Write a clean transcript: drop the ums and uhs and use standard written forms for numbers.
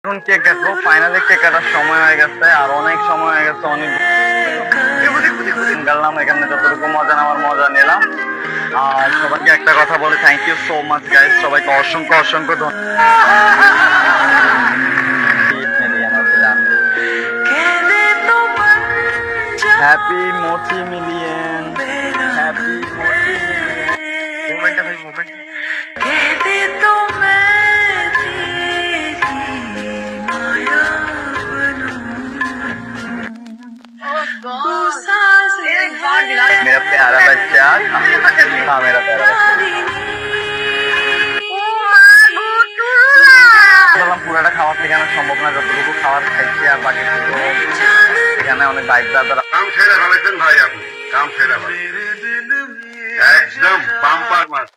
এখন কেক কাটবো, finally cake কাটার সময় হয়ে গেছে, আর অনেক সময় হয়ে গেছে, অনেক গেলাম এখানে, যতটুকু মজা নেওয়ার মজা নিলাম। আর সবাইকে একটা কথা বলে, thank you so much guys, সবাইকে অসংখ্য অসংখ্য হ্যাপি মোটি মিলিয়ন, হ্যাপি মোটি মিলিয়ন। মোমেন্টটা ভাই, মোমেন্ট। मेरा प्यारा बच्चा, हाँ मेरा प्यारा বললাম পুরোটা খাওয়া শেখানো সম্ভব না, যতটুকু খাওয়ার খাইছি, আর বাকি এখানে অনেক বাইক দাদা। কাম সেরা ফেলেছেন ভাই, আপনি কাম সেরা একদম বাম্পার মাছ।